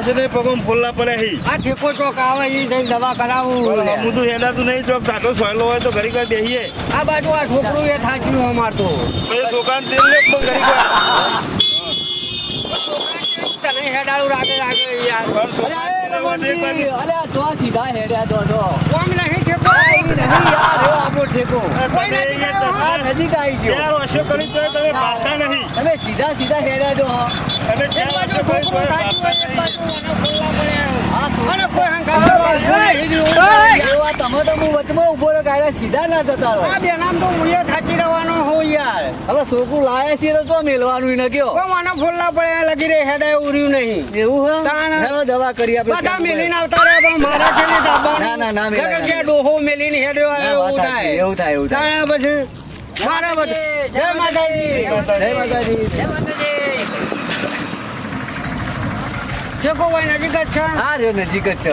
છે ને પગમ ફોલ્લા પડે હી આ ઠેકો ચોક આવે એ જઈને દવા કરાવું હું તો હેડાતું નહીં ચોક ધાટો સોયલો હોય તો ઘડી ઘર બેહીએ આ બાજુ આ છોકરું એ થાચ્યું અમારતો એ છોકરાને તેલ લે પણ ઘડી ઘર તને હેડાળું રાગે રાગે યાર અરે આ ચો સીધા હેડ્યા તો કોમ નહીં ઠેકો નહીં યાર એવો આપણો ઠેકો કોઈ નથી ગયો. આ નજીક આવી ગયો ચાર વર્ષો કરી તો તમે પાડતા નહીં તમે સીધા સીધા હેડ્યા તો તમે એક ચાર બાજુ વર્ષો કરી છોકરું તો થાચ્યું હોય, એક બાજુ મને ખુલ્લા પડ્યા. આ અને કોઈ હંગાત કરવા નહીં રહ્યું. એવા તમે તો હું વચમાં ઉભો રહ્યો કાયદા સીધા ના જતા રહો આ બેનામ તો હું એ થાચી રહેવાનો હોઉં યાર હવે છોકરું લાયા છીએ તો શું મેલવાનું ને કયો કોઈ મને ફોલ્લા પડ્યા લગી રે હેડાય ઉર્યું નહીં એવું હે તાણ. ચાલો દવા કરી આપણે બધા મેલીને આવતા રહ્યા પણ મારા છે ને દાબાનું. ના, ના, મેલાય, કે ના. ડોહો મેલીને હેડ્યો આવે ના, વાત એવું સાચી, થાય એવું થાય એવું થાય તાણે પછી મારા બધા જય માતાજી જય માતાજી છેકો ભાઈ નજીક જ છે હા રે નજીક જ છે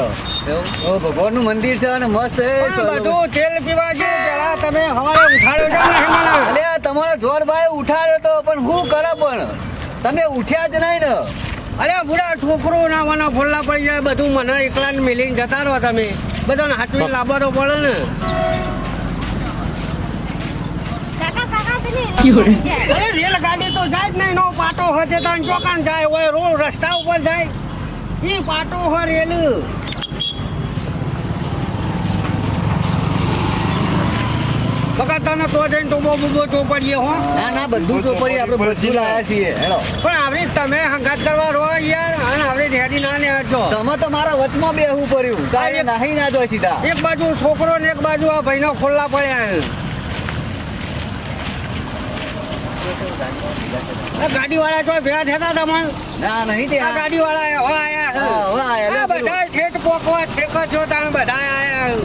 ઓ ભગવાનનું મંદિર છે અને મસ્ત છે પણ બધું તેલ પીવા છે પેલા તમે હવારે ઉઠાડ્યો કેમ નહીં મને અલે તમારો જોરભાઈ ઉઠાડ્યો તો પણ હું કરે પણ તમે ઉઠ્યા જ નહીં ને અરે બુડા છોકરો ના મને ફોલ્લા પડી જાય બધું મને એકલાને મિલીને જતા રહો તમે બધાને હાથવીને લાવવા તો પડે ને અરે રેલ ગાડી તો જાય જ નહીં નો પાટો હોય તે તાણ ચોકાન જાય હોય રોડ રસ્તા ઉપર જાય ઈ પાટો હોય રેલ બકા તને તો જઈને ટોબો બુબો ચોપડીએ હો ના ના બધું ચોપડી આપણે બધું લાયા છીએ હેલો પણ આવડી તમે હંગાત કરવા રહો યાર અને આવડી હેડી ના ને હટજો તમે તો મારા વચમાં બેહવું પડ્યું કાંઈ નાહી ના જો સીધા એક બાજુ છોકરો ને એક બાજુ આ ભાઈનો ખોલ્લા પડ્યા ગાડી વાળા તો ભેગા થતા તમને ના નહીં તે આ ગાડી વાળા હવે આયા હા, હવે આયા. આ બધા ઠેઠ પોકવા ઠેક છો તાણ બધા આયા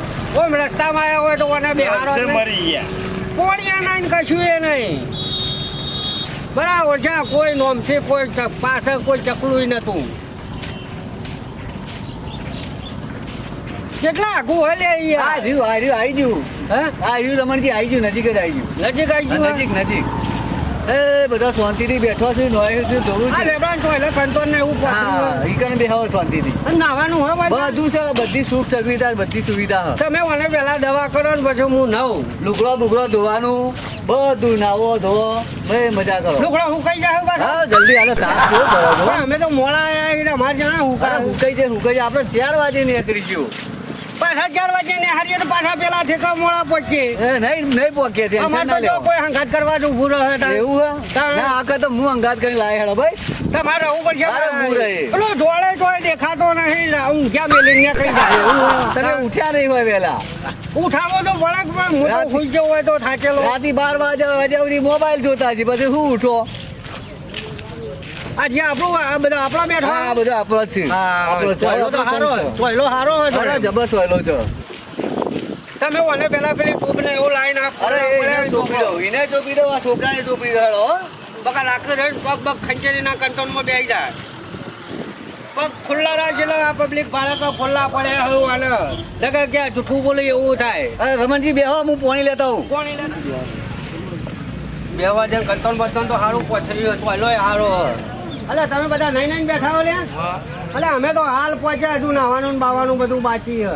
ઓમ રસ્તામાં આયા હોય તો મને બિહારો વર્ષે મરી ગયા પોણિયા નહીં ને કશું એ નહીં બરાબર છે કોઈ નોમથી કોઈ પાછળ કોઈ ચકલું નતું કેટલા આઘું હલે આ રહ્યું આવી ગયું હે આ રહ્યું રમણજી આવી ગયું નજીક જ આવી નજીક આવી ગયું ગયું નજીક નજીક એ બધા શાંતિથી બેઠો છે નોય છે જોવું આ છે લેબડાન તો એટલે કંટોન ને એવું હા પાછું ઈ કને બેહાવો શાંતિથી નાવાનું હોય ભાઈ બધું છે બધી સુખ સુવિધા બધી સુવિધા છે તમે મને પેલા દવા કરો ને પછી હું નવ લુગડો બુગડો ધોવાનું બધું નાવો ધોવો ભાઈ મજા કરો લુગડો હુકાઈ જાય પાછો હા જલ્દી હાલો તાપ કેવો કરો છો પણ અમે તો મોડા આયા એટલે અમારે જાણે હુકા હુકાઈ છે આપણે 4 વાગે નીકળીશું પાછા 4 વાગે ને હારીએ તો પાછા પેલા ઠેકા મોડા પહોંચીએ નહીં પહોંચે છે અમારે તો જો કોઈ હંગાત કરવા જ ઊભું રહે તાણ. એવું હે તાણ. ના આખા તો હું અંગાત કરીને લાય હેડો ભાઈ તમારે રહેવું પડશે અરે ઊભું રહે. પેલો જોડે જોડે દેખાતો નહીં હું ક્યાં મેલીને નીકળી જાય એવું હે? તમે ઉઠ્યા નહીં હોય વહેલા ઉઠાવો તો વળક પણ હું તો રાત- સુઈ ગયો હોય તો થાચેલો રાતે 12 વાગે સુધી મોબાઈલ જોતા છે પછી હું ઉઠો આ જે આપણું આ બધા આપણા બેઠા હા બધું આપણો જ છે આપણો છે. ટોયલો તો હારો હોય. ટોયલો હારો હોય અરે તો. જબર સોયલો છે તમે ઓને પેલા પેલી ટ્યુબ ને એવું લાઈન આપો અરે એને ચોપી દો એને ચોપી દો આ છોકરાને ચોપી દો હેડો હો. બકા લાકડી રહે પગ પગ ખંચેરીના કંટોનમાં બેસી જાય પગ ખુલ્લા રાખેલો આ પબ્લિક બાળકો ખુલ્લા પડે એવું અને લગે ક્યાં જૂઠું બોલે એવું થાય અરે રમણજી બેહો હું પાણી લેતા હું કોણ બેવા જણ કંટોન બતોન તો સારું પથરી ટોયલો સારો અલે તમે બધા નહીં નહીં બેઠા હો લ્યા અલે અમે તો હાલ પહોંચ્યા હજુ નાવાનું ને બાવાનું બધું બાકી છે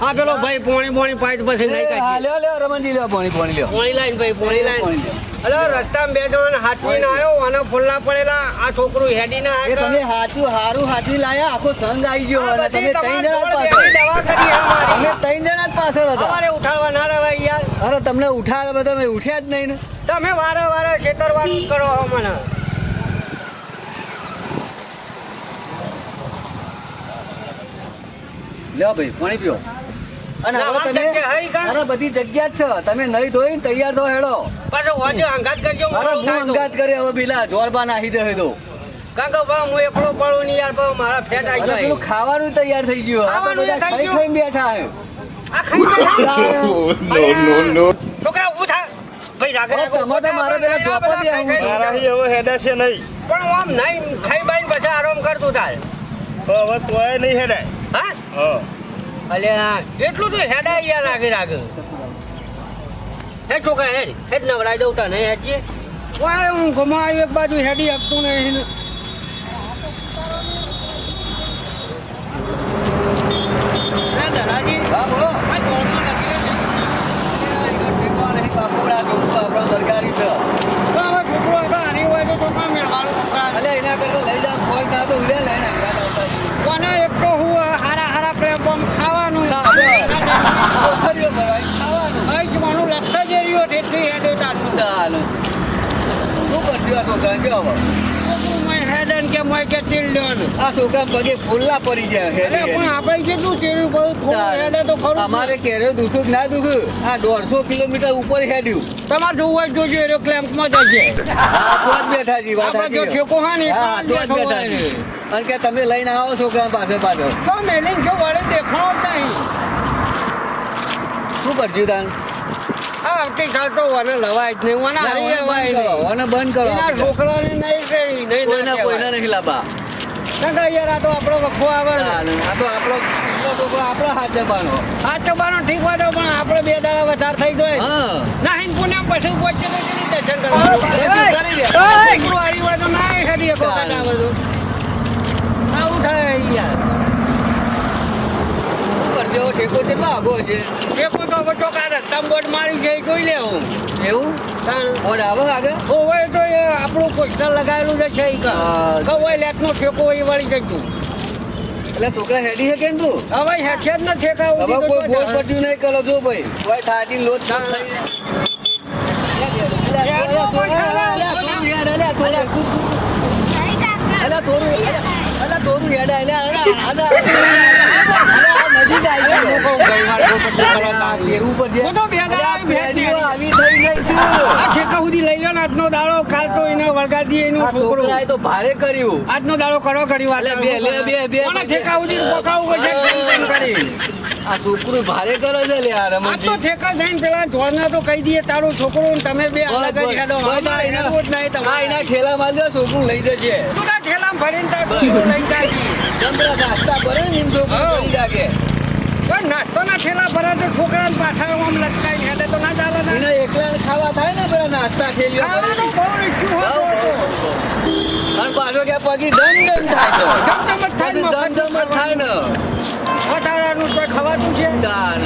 હા પેલો ભાઈ પોણી પાઈ પછી નહીં હા કાઢી લ્યો લ્યો રમણજી લ્યો પાણી લ્યો પોણી લાઈન ભાઈ પોણી લાઈન અલે રસ્તામાં બે જણ હાથવીને આવ્યો અને ફુલ્લા પડેલા આ છોકરું હેડીને એ તમે હારું હાચવી લાયા આખો સંગ આવી ગયો અને તમે 3 જણા જ પાછળ દવા કરી અમે 3 જણા જ પાછળ હતા અમારે ઉઠાડવા ના રહેવાય યાર અરે તમને ઉઠાડે તમે ઉઠ્યા જ નહીં ને તમે વારે છેતરવાનું જ કરો છો મને લ્યો ભાઈ પાણી પીઓ અને ના, હવે આમ તમે જગ્યા હઈ કાં? અરે બધી જગ્યા જ છે તમે નહીં ધોઈને તૈયાર થો હેડો પાછો હોજો હંગાત કરજો અરે હું અંગાત કરે હવે પેલા જોરબા નાહી દે તો કાકા બા હું એકલો પડું નહીં યાર બા મારા ફેટ આવી અરે જાય પેલું ખાવાનું તૈયાર થઈ ગયું આ તો ખાવાનું બધા થઈ ખાઈ ગયું? ખાઈને બેઠા હે આ ખાઈ જાય નો છોકરા ઊભું થા ભાઈ રાગે અરે તમે તો મારા પેલા ઢોકો દે આવું. મારાથી હવે હેડા છે નહીં પણ આમ નહીં ખાઈ બાઈને પછી આરામ કરતું થાય તો હવે તોય નહીં હેડાય હા હા અલ્યા એટલું તો હેડા યાર રાગે હે છોકરા હેડ નવરાઈ દઉં તને હેડજે વાય હું ગમાયું એક બાજુ હેડી હકતું નહીં બોલો આ ધોળમાં નથી ને. ઠેકો નહીં બાપુડા છોકરો આપણો સરકારી છે તો હવે છોકરો હતો હારી હોય તો છોકરા મેળવાનું છોકરા. અલે એના કરતા લઈ જાવ ફોન ના તો ઉડે લઈને અંગાત આવતા કોને એક તો હું હારા ક્લેમ બોમ્બ ખાવાનું કોથળીઓ ભરાય ખાવાનું અહીં જ માનું લખતા જ રહ્યો તેથી હેડે તારું ચાલો શું કરશું આ છોકરા કેવો હેડન કે મોય કે તીલ લેવાનું. આ છોકરા પગે ફૂલ્લા પડી જાય અરે હેડી પણ આપણે કેટલું તેડ્યું બધું થોડું હેડે તો ખરું. અમારે કેરે દુખું કે ના દુખું આ 150 કિલોમીટર ઉપર હેડ્યું તમારે જોવું હોય તો જોજો એરો ક્લેમ્પમાં જશે. આ તો જ બેઠા જી વાત આપણે જો સાચી. ઠેકો હોય ને હા તો જ બેઠા જી. અને કે તમે લઈને આવો છોકરા પાછળ પાછળ તો મેલિંગ જો વળે દેખાણો જ નહીં. શું કરજો તાન આ આવતીકાલ તો વને લવાય જ નહીં વને હારી લેવાય નહીં. અને બંધ કરો એના છોકરાને નહીં કઈ નહીં કોઈના નહીં લાભા કાકા યાર આ તો આપણો વખો આવે ને. આ તો આપણો છોકરો આપણો હાથ જવાનો આ ચબાનો ઠીક હોય તો પણ આપણે 2 દાડા વધારે થઈ જાય હા ના હિન પુણ્યમ પછી પહોંચે તો કેવી દર્શન કરવાનું. દર્શન કરી લે. છોકરો આવી હોય તો ના હેડી શકો કાકા બધું આવું થાય યાર. શું કરજો ઠેકો કેટલો આગો છે ઠેકો તો હવે ચોકા રસ્તામાં બોર્ડ મારી છે એ જોઈ લેવું. એવું ઓર આવે આગળ હોય તો એ આપણું પોસ્ટર લગાવેલું છે છે ઈ કા. હા. કે હોય લેટનો ઠેકો એ વળી જતું. એટલે છોકરા હેડી છે કેમ તું હવે હેઠે જ ન ઠેકાવું હવે દીધું કોઈ તો બોલ ચાલે. પટ્યું નહીં કરો જો ભાઈ કોઈ થાતી લોટ થઈ હું તો બે દાડા ભેટ નહીં. આ ઠેકા સુધી લઈ લો ને આજનો દાડો કાલ તો એને વળગા દઈએ એનું છોકરું. તો ભારે કર્યું આજનો દાડો કરો કરી વાત. અલે બે કોને ઠેકા સુધી પકાવવું પડશે કેમ કરી. આ છોકરું ભારે કરે છે લે આ આ તો રમણજી ઠેકા થઈને પેલા જોડના તો કહી દઈએ તારું છોકરું ને તમે બે અલગ જ હેડો. અમારે હેડવું જ નહીં તમારે. એના ઠેલા માં છોકરું લઈ જજે તું તાર ઠેલામાં ભરીને તાર છોકરું લઈને જાય. જમરા નાસ્તા કરે ને એમ છોકરું હા. કરી જાગે પણ નાસ્તાના ઠેલા ભરે તો છોકરાને પાછળ આમ લટકાઈ હેડે તો ના ચાલે ને. એને એકલા ખાવા થાય ને પેલા નાસ્તા ઠેલીઓ ખાવાનું બહુ રીચ્યું હોય તો. અને પાછો કે પગી દમ થાય છે જમજમ જ થાય ને મફત દમ જ થાય ને વધારાનું કોઈ ખવાતું છે. તાણ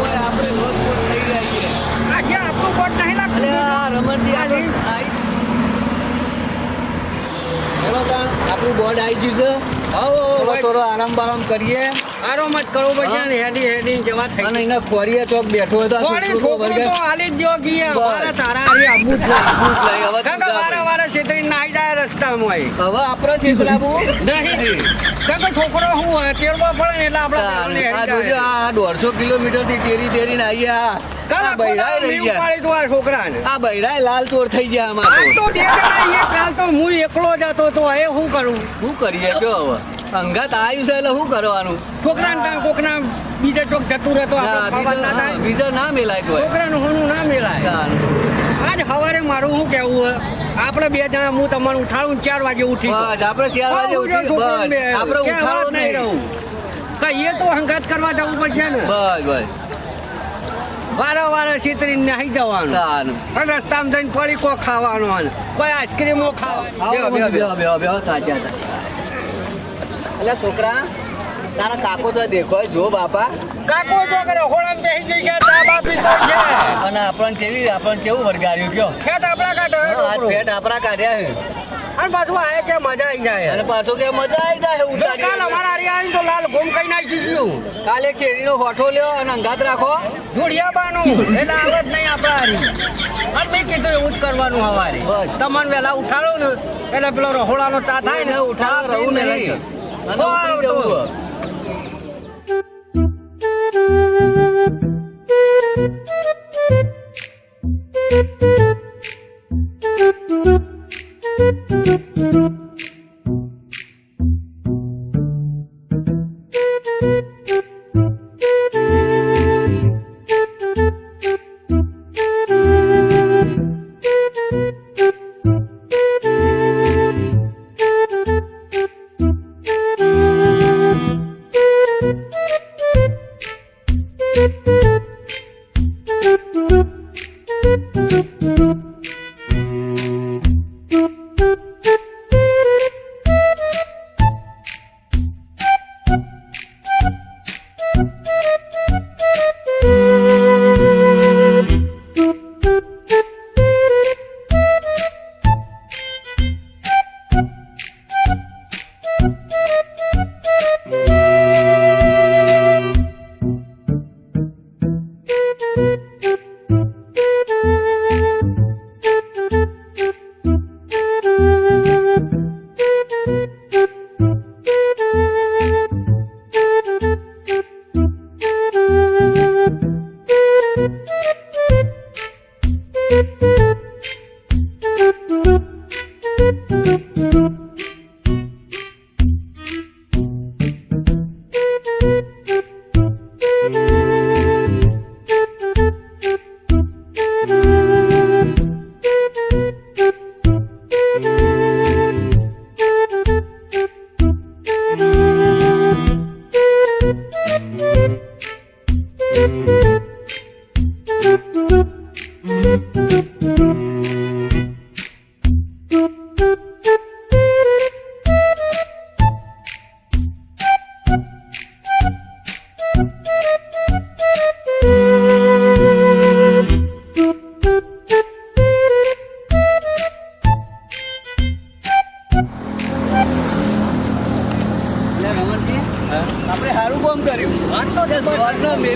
ઓય આપણે રોજ રોજ થઈ જાય આજે આપણું પોટ નહીં અલે લાગતું. આ રમણજી આ હેલો તાણ આપણું બોર્ડ આવી ગયું છે થોડો આરામ બારામ કરીએ આરામ જ કરવું પડશે ને હેડી જવા થઈ અને એના ખોરીએ ચોક બેઠો હોય તો આ કોણી છોકરો છોકરો વર્ગે તો હાલી જ જેવો ગીએ. બસ. વારે તારા હારી આબુ જ નહીં. ભૂખ લાગી, હવે તું કાકા જા વારે ભાઈ. વારે છેતરીને નાહી જાય રસ્તામાં. હવે આપણે છેતરાવું નહીં કાકા છોકરો શું હોય તેડવો પડે ને એટલે આપણે પેલાને આ હેડી જોજો જાય. આ 150 કિલોમીટર થી તેરી ને આવીએ કાકા આ બૈરાય કોદાળો રહી નહીં ગયા ઉપાડી તું આ છોકરાને. આ બૈરાય લાલ ચોર થઈ ગયા આજ આમાં તો બે જણા અહીંયા, કાલ તો હું એકલો જ હતો તો એ શું કરું. શું કરીએ જો હવે અંગાત આવ્યું છે એટલે શું કરવાનું છોકરાને ત્યાં કોકના બીજા ચોક જતું રહેતો આપણે ખાવા ના થાય. બીજો ના મેલાય તો છોકરાનું હોનું ના મેલાય. આજ સવારે મારું શું કેવું હોય આપણે બે જણા હું તમારું ઉઠાડું 4 વાગે ઉઠી જાઉં. બસ આપણે 4 વાગે હું જો ઉઠી છોકરાને બે બસ આપણે ક્યાં ઉઠાડો વાત નહીં નહીં રહું. કઈ એ તો હંગાત કરવા જવું પડશે ને. બસ વારે વારે છેતરીને નાહી જવાનું. તાન અને રસ્તામાં જઈને પડીકો ખાવાનો અને કોઈ આઈસ્ક્રીમો ખાવાની. બેહો સાચા હતા એટલે છોકરા તારા કાકો તો દેખો જો બાપા કાકો જો કરે હોળામાં બેસી જઈ ગયા ચા બા પીતો છે. અને આપણને કેવું વરગાડ્યું કયો ખેત આપણા કાઢો હે આજ છોકરો. પેટ આપણા કાઢ્યા છે અને પાછું આયે કે મજા આવી જાય. અને પાછો કે મજા આવી જાય જો કાલ ઉતારી અમારા હારી આવીને તો લાલ ઘૂમ કઈ નાખીશું. કાલે એક શેરીનો હોઠો લ્યો અને અંગાત રાખો જોડિયાબાનું એટલે આવે જ નહીં આપણા હારી. અને મેં કીધું એવું જ કરવાનું હવારે. બસ. તમને વહેલા ઉઠાડો ને એટલે પેલો રહોડાનો ચા થાય ને ઉઠાડો રહું પીને નહીં રહી. અને ઉતરી જવું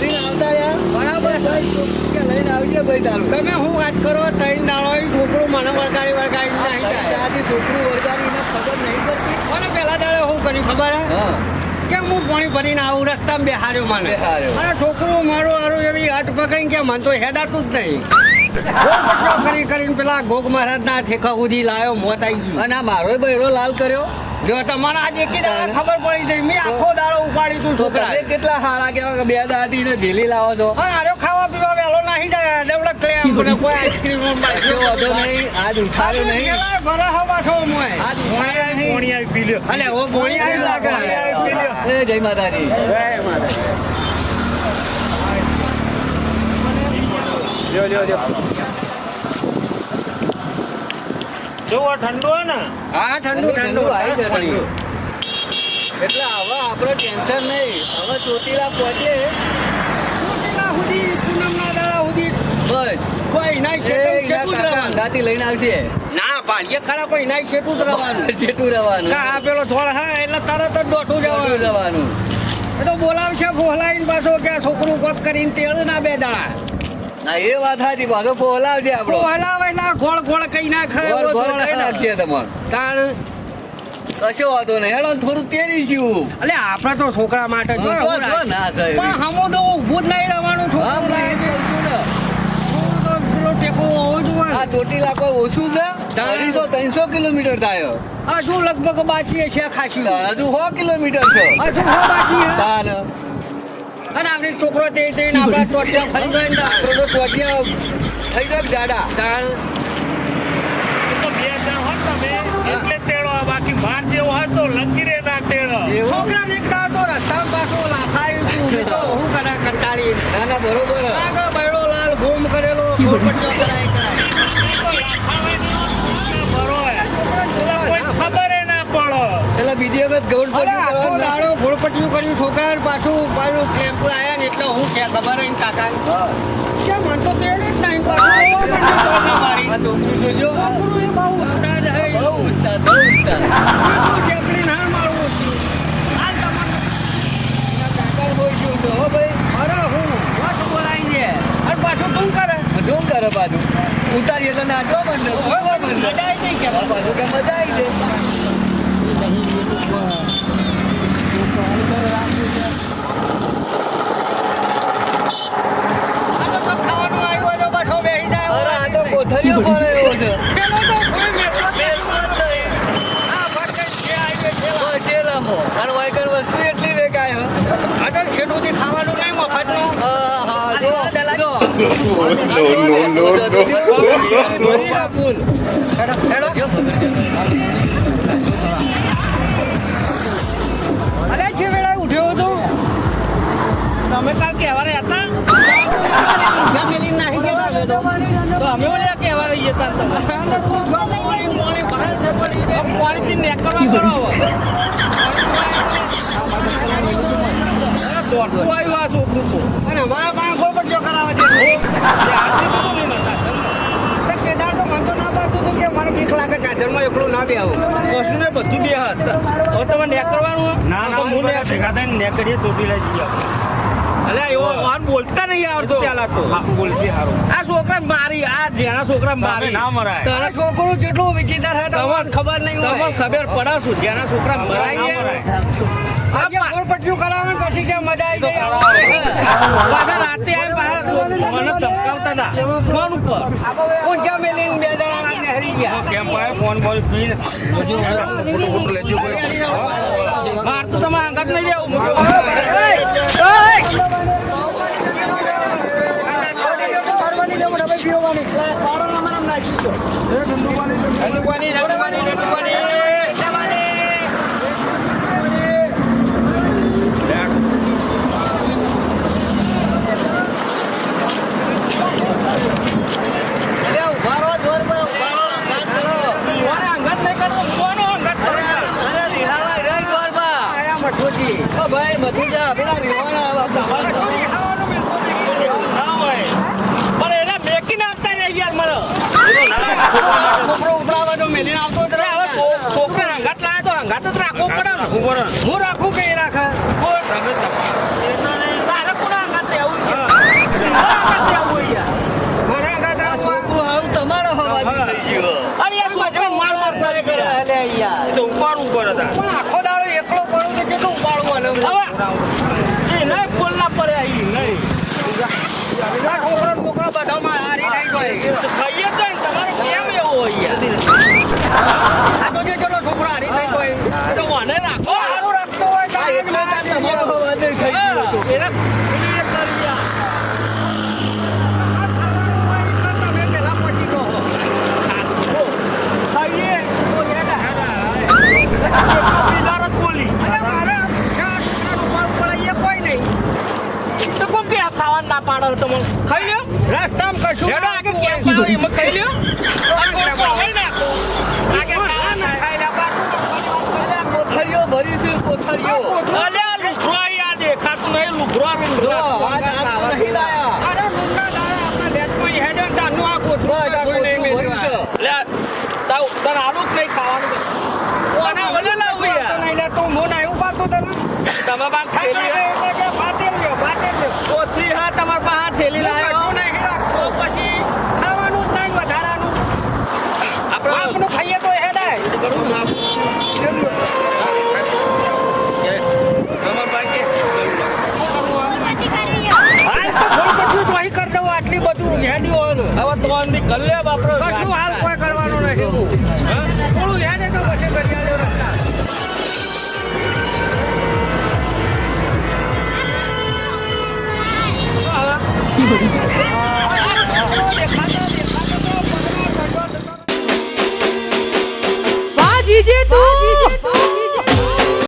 ભરીને આવતા યાર. બરાબર. કે લઈને આવજે ભાઈ તારું. તમે હું વાત કરો ત્રણ દાડો એ છોકરો મને વળગાડી નહીં જાય. આજે છોકરું વળગાડી એને ખબર નહીં પડતી. મને પેલા દાડે શું કર્યું ખબર હે હા. કે હું પાણી ભરીને આવું રસ્તામાં બેહાર્યો મને બેહાર્યો. અને છોકરું મારું હારું એવી હાથ પકડીને કે મને તો હેડાતું જ નહીં કરીને પેલા ગોગ મહારાજના ઠેકા સુધી લાયો મોત આવી ગયું. અને આ મારો બૈરો લાલ કર્યો. જો તમારે આજે એકી દાડા ખબર પડી ગઈ મેં આખો દાડો ઉપાડી તું તો છોકરા તમે કેટલા હારા કહેવાય કે બે દાદી ને ઝીલી લાવો છો. હા આર્યો ખાવા પીવા વહેલો નાહી જાય ડેવલપ થઈ આપણે કોઈ આઈસ્ક્રીમ કશો વાંધો નહીં. આજ ઉઠાડ્યો નહીં. ભરા હવા છો મોય આજ ઉઠાડ્યો નહીં. પોણી આવી પી લ્યો. અલે ઓ ભોણી આવી લાગે એ જય માતાજી. જો આ ઠંડુ હે ને હા ઠંડુ ઠંડુ આવી સરસ છે પડ્યું. એટલે હવે આપણો ટેન્શન નહીં. હવે ચોટીલા પહોંચે ચોટીલા સુધી પૂનમના દાડા સુધી બસ કોઈ નાઈ છે એ એના કાકા અંગાથી લઈને આવશે. ના પાડીએ ખરા કોઈ નાઈ છેટું જ રહેવાનું જેટલું રહેવાનું. કા આ પેલો થોડ હા એટલે તરત જ દોઠું જેટલું જવાનું રહેવાનું. એ તો બોલાવશે ફોહલાઈને પાછો કે આ છોકરું કોક કરીને તેળ ના બે દાડા ના એ વાત સાચી. પાછો ફોલાવજે આપણો. ફોહલાવે એટલે ગોળ ગોળ કઈ નાખે ગોળ એવો ગોળ ગોળ કરી નાખીએ તમારે. તાણ કશો વાંધો નહીં. હેડો થોડું તેરીશું. એટલે આપણે તો છોકરા માટે જો જો, એવું જો, રાખે. ના સાહેબ. પણ હમો તો ઊભું જ નહીં રહેવાનું હા, છોકરું હું લાગે એમ છે. કહું છું ને. તો પેલો ટેકો હોવો જોઈએ આ ચોટીલા કોઈ ઓછું છે. 200-300 કિલોમીટર થાય. હજુ લગભગ બાકી છે ખાસી હજુ 100 કિલોમીટર છે. હજુ હો બાકી હે તાર અને આપણી છોકરો તે આપણા ટોટિયા ફરી ગયો ને આપણે તો ટોટિયા થઈ જાય જાડા. તાણ તો બે જણ હોત તમે એટલે તેડો બાકી બહાર જેવો હોય તો લગીરે ના તેડો એવું? છોકરા નીકળ્યા તો રસ્તા પાછું લાફાયું તું મેં તો હું કરા કંટાળી ના ના બરોબર. આગળ બૈરો લાલ ભૂમ કરેલો ઘોડપટ્ટીઓ કરાય કોઈ ખબર ના પડો પેલા બીજી વખત ગૌડ અરે પટ્ટી આખો કરવાનું. દાડો ઘોડપટ્ટીઓ કર્યું છોકરા પાછું પાછું ટેમ્પો આયા ને એટલે હું કે ખબર નહીં કાકા કે મને તો તેડે જ નહીં પાછું ઓવા મંડી દોડના વાળી. આ છોકરું જોજો. છોકરું એ બહુ ઉસ્તાદ હે બહુ ઉસ્તાદ, બહુ ઉસ્તાદ. એટલું જેપલી ના મારવું હાલ તમારે કાકા બોલ ગયું તો, હો ભાઈ. અરે હું વાત બોલાવી દે અને પાછું તું કરે ઢોંગ કરે પાછું. ઉતારીએ તો નાચવા માંડે, કૂદવા માંડે. મજા આવી ગઈ કે હા, પાછું કે મજા આવી જાય. આ તો કંઈક ખાવાનું આવ્યું હોય તો પાછો બેસી જાય અરે આ તો કોથળીઓ પડે એવો છે. પેલો તો કોઈ મેળવો જ બેસતો જ નહીં. આ ભાગ છે આવી ઠેલા બસ ઠેલામાં. અને વાયકર વસ્તુ એટલી વેચાય હે. આ તો ખેડૂતી ખાવાનું નહીં મફતનું હા, હા, જો, જો. નો ભરી આ ફૂલ. હેડો અલે જે વેળા ઉઠ્યો હતો તમે કાલ કહેવારે હતા જમીન નાહી ગયા અમે તો તો અમે ઓલા કહેવારે જતા તમે પાણીથી નીકળવા કરો દોડતું આવ્યું આ છોકરું તો અને અમારા પાસે ગોળપટ્ટીઓ કરાવે છે કેદાર તો મને તો ના પાડતું હતું કે મને બીક લાગે ચાદરમાં એકલું ના બે આવું વસ્તુને બધું બે હાથ હવે તમે નીકળવાનું ના ના હું ભેગા થઈને નીકળીએ તો બી લઈ જઈએ અલે એવો વાર બોલતા નહીં આવડતું પેલા તો બોલતી સારું આ છોકરા મારી આ જેના છોકરા મારી ના મરાય તારા છોકરું જેટલું વિચિત્ર હે તમને ખબર નહીં હોય તમને ખબર પડાશું જેના છોકરા મરાય આ ગોળપટ્ટીઓ કરાવે પછી કે મજા આવી ગઈ પાછા રાતે આવી પાછા મને ધમકાવતા હતા ફોન ઉપર ઊંચા મેલીને બે જણા નહેરી ગયા કેમ ભાઈ ફોન બોલ પીને બહાર તો તમે અંગત નહીં રહેવું અલ્યા, ઉભા રહો, જોર પર ઉભા રહો, વાત કરો. અંગત નહીં કરવું કોનો અંગત અરે, અરે, રિહાવા, રે, જોર પર. આયા મઠોજી ઓ ભાઈ, મથુજા, પેલા રિહાવાના આવા તમારા તો. ના હોય પણ એને મેકીને આપતા રહી યાર મને છોકરો ઉપડાવે તો મેલીને આવતો જ રહે. હવે ખાવાનું ના પાડો તો મને ખાઈ લ્યો રસ્તામાં કશું હેડો આગળ કેમ પાવ એમાં ખાઈ લ્યો હોય નાખો આગળ ખાવાના ખાઈ લે પાછું. અલ્યા કોથળીઓ ભરી છે કોથળીઓ અલ્યા લુગરો આ દેખાતું નહીં લુગરો જો આ નાખતો નહીં લાયા અરે મુન્ના દાડા આપણા લેટમાં હેડે ને તારનું આ કોથળું બસ આ કોઈ નહીં કોથળું ભર્યું છે અલ્યા તને આલું જ નહીં ખાવાનું ઓને ઓલે લાવું તો યાર નહીં લે તું મોં નહીં ઉપાડતો તને તમે બાગ થેલી એટલે કે ફાટેલ લ્યો. ઓછી હા તમાર પાસે થેલી લાવ્યો કશું નહીં રાખતો. તો પછી ખાવાનું જ નહીં વધારાનું આપણે આપણું ખાઈએ તો હેડાય રમણભાઈ કે હાલ તો થોડું બધું જ વહી કરી દઉં આટલી બધું હેડ્યું હોય ને. હવે તો અંધી કલ્લે બાપરો કશું હાલ કોઈ કરવાનું નહીં થોડું હેડે તો પછી કરી આલ્યો રસ્તા હા